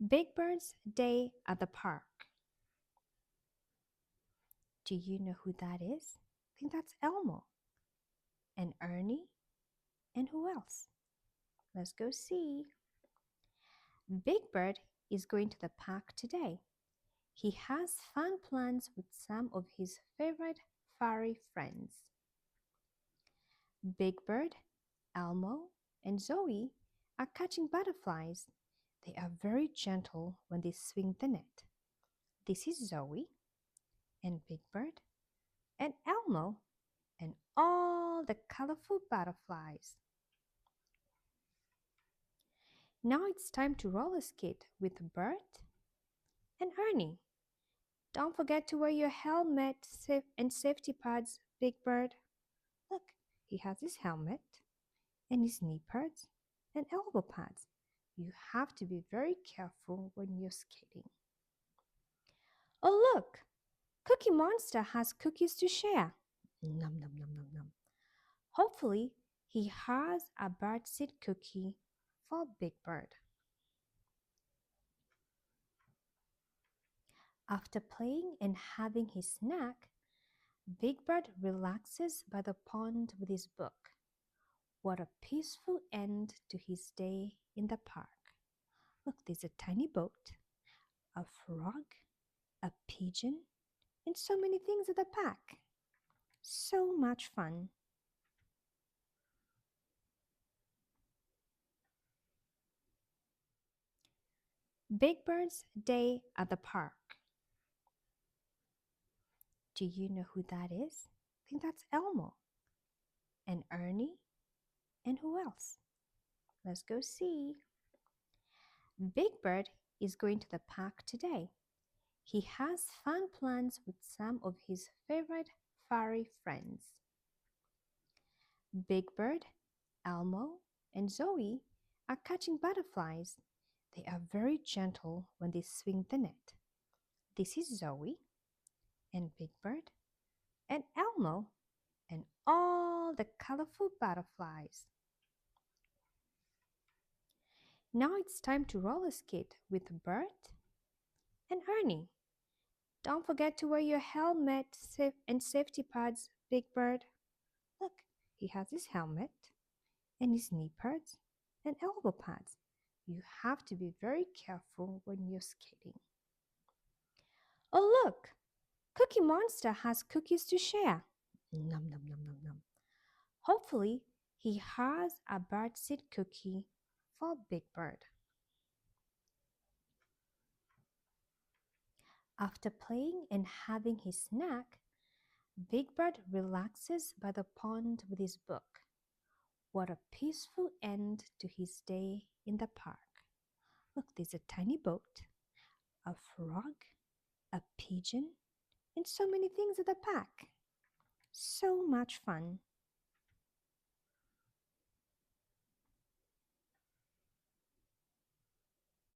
Big Bird's Day at the Park. Do you know who that is? I think that's Elmo and Ernie and who else? Let's go see. Big Bird is going to the park today. He has fun plans with some of his favorite furry friends. Big Bird, Elmo, and Zoe are catching butterflies. They are very gentle when they swing the net. This is Zoe and Big Bird and Elmo and all the colorful butterflies. Now it's time to roller skate with Bert and Ernie. Don't forget to wear your helmet and safety pads, Big Bird. Look, he has his helmet and his knee pads and elbow pads. You have to be very careful when you're skating. Oh, look! Cookie Monster has cookies to share. Nom nom nom nom nom. Hopefully, he has a birdseed cookie for Big Bird. After playing and having his snack, Big Bird relaxes by the pond with his book. What a peaceful end to his day in the park. Look, there's a tiny boat, a frog, a pigeon, and so many things at the park. So much fun. Big Bird's Day at the Park. Do you know who that is? I think that's Elmo and Ernie and who else? Let's go see. Big Bird is going to the park today. He has fun plans with some of his favorite furry friends. Big Bird, Elmo, and Zoe are catching butterflies. They are very gentle when they swing the net. This is Zoe and Big Bird and Elmo and all the colorful butterflies. Now it's time to roller skate with Bert and Ernie. Don't forget to wear your helmet and safety pads, Big Bird. Look, he has his helmet and his knee pads and elbow pads. You have to be very careful when you're skating. Oh, look! Cookie Monster has cookies to share. Nom nom nom nom nom. Hopefully, he has a birdseed cookie for Big Bird. After playing and having his snack, Big Bird relaxes by the pond with his book. What a peaceful end to his day in the park. Look, there's a tiny boat, a frog, a pigeon, and so many things at the park. So much fun.